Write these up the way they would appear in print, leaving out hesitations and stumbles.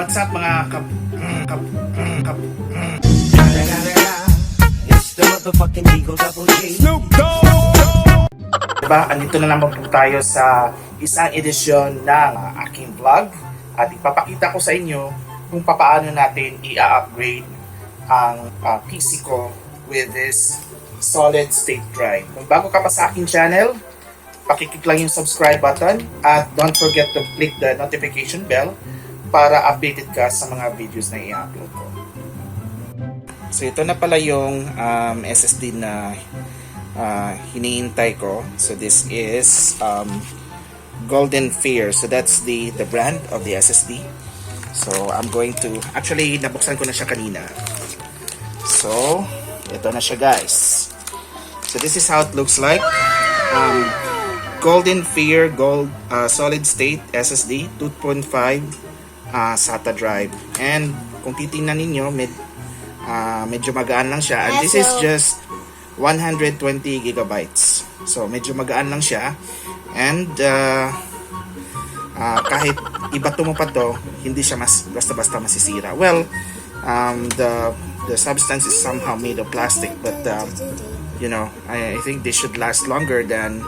What's up mga It's the motherfucking Eagle Double G. Diba, andito na naman po tayo sa isang edisyon ng aking vlog at ipapakita ko sa inyo kung paano natin i-upgrade ang PC ko with this solid state drive. Kung bago ka pa sa aking channel, pakiclick lang yung subscribe button at don't forget to click the notification bell para updated ka sa mga videos na i-upload ko. So ito na pala yung SSD na hinihintay ko. So this is Golden Fear. So that's the brand of the SSD. So I'm going to, actually nabuksan ko na siya kanina. So ito na siya guys. So this is how it looks like. Golden Fear solid state SSD 2.5 SATA drive. And kung titingnan ninyo, medyo magaan lang siya. And this is just 120 gigabytes. So medyo magaan lang siya. And kahit ibato mo pa to, hindi siya basta-basta masisira. Well, the substance is somehow made of plastic, but you know, I think this should last longer than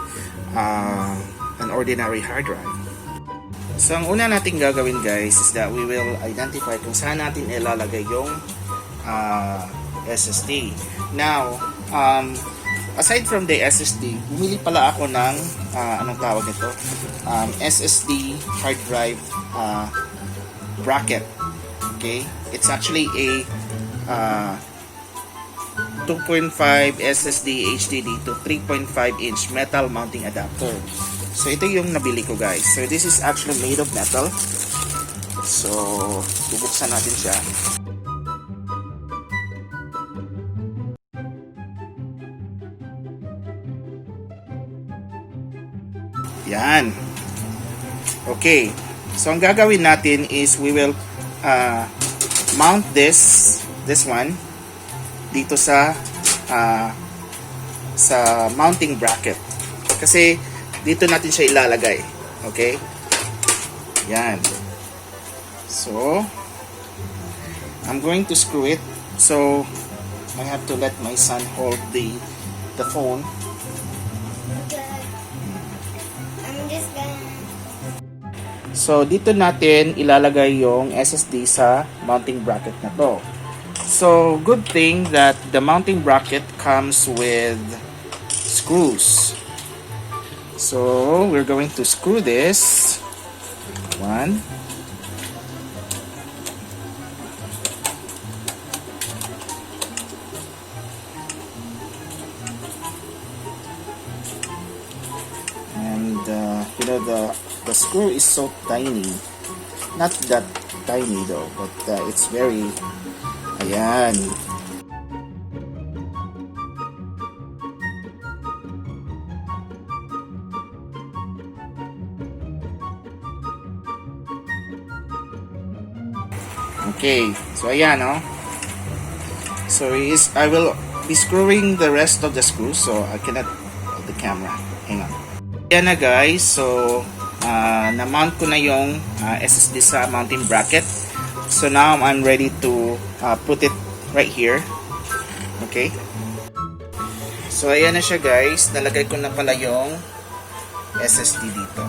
an ordinary hard drive. So ang una nating gagawin guys is that we will identify kung saan natin ilalagay yung SSD. Now, aside from the SSD, bumili pala ako ng anong tawag nito? SSD hard drive bracket. Okay? It's actually a 2.5 SSD HDD to 3.5 inch metal mounting adapter. So ito yung nabili ko guys. So this is actually made of metal. So bubuksan natin siya. Yan. Okay. So ang gagawin natin is we will mount this one dito sa mounting bracket. Kasi dito natin siya ilalagay. Okay? Yan. So I'm going to screw it. So I have to let my son hold the phone. So dito natin ilalagay yung SSD sa mounting bracket na to. So good thing that the mounting bracket comes with screws. So we're going to screw this one. And you know, the screw is so tiny, not that tiny though, but it's very, ayan. Okay, so ayan so I will be screwing the rest of the screws, so I cannot hold the camera. Hang on. Ayan na guys, so na-mount ko na yung SSD sa mounting bracket. So now I'm ready to put it right here. Okay. So ayan na siya guys, nalagay ko na pala yung SSD dito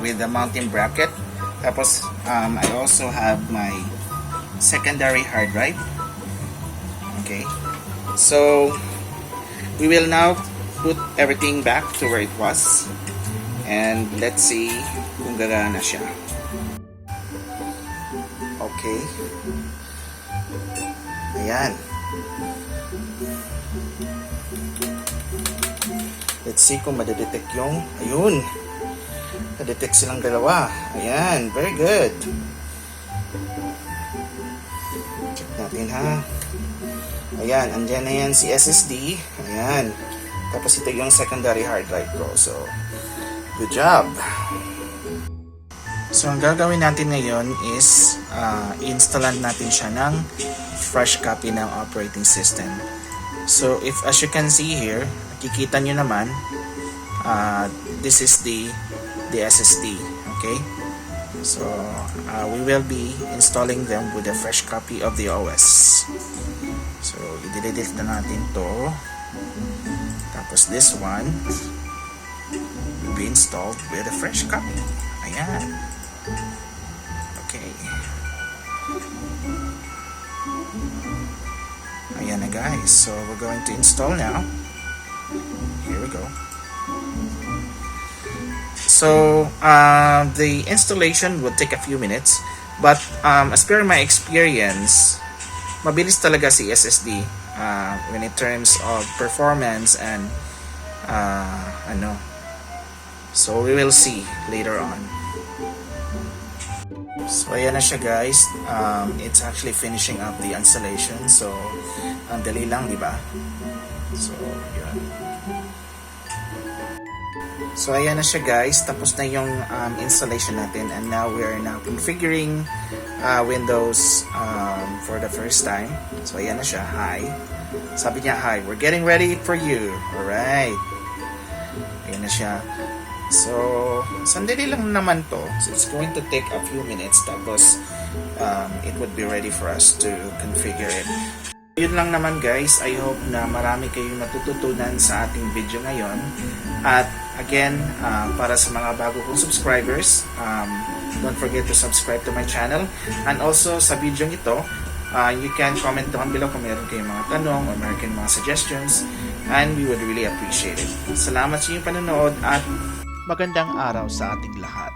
with the mounting bracket. Tapos I also have my secondary hard drive. Okay, so we will now put everything back to where it was, and let's see kung gagana siya. Okay, ayan, let's see kung madedetect yung, ayun, nadetect silang dalawa. Ayan, very good. Natin ha. Ayan, andyan na yan si SSD. Ayan. Tapos ito yung secondary hard drive ko. So, good job. So, ang gagawin natin ngayon is installan natin siya ng fresh copy ng operating system. So, as you can see here, kikita nyo naman, this is the SSD. Okay? So we will be installing them with a fresh copy of the OS. So i-delete na natin to. Tapos this one will be installed with a fresh copy. Ayan. Okay. Ayan na guys. So we're going to install now. Here we go. So the installation would take a few minutes, but as per my experience, mabilis talaga si SSD when in terms of performance and so we will see later on. So ayan na siya guys. It's actually finishing up the installation, so ang dali lang, di ba? So yun. So ayan na siya guys, tapos na yung installation natin, and now we are now configuring Windows for the first time. So ayan na siya, hi. Sabi niya, hi, we're getting ready for you. Alright. Ayan na siya. So sandali lang naman to. So it's going to take a few minutes, tapos it would be ready for us to configure it. Yun lang naman guys, I hope na marami kayong natututunan sa ating video ngayon. At again, para sa mga bago kong subscribers, don't forget to subscribe to my channel. And also sa video ito, you can comment down below kung meron kayong mga tanong or meron kayong mga suggestions, and we would really appreciate it. Salamat sa inyong panonood at magandang araw sa ating lahat.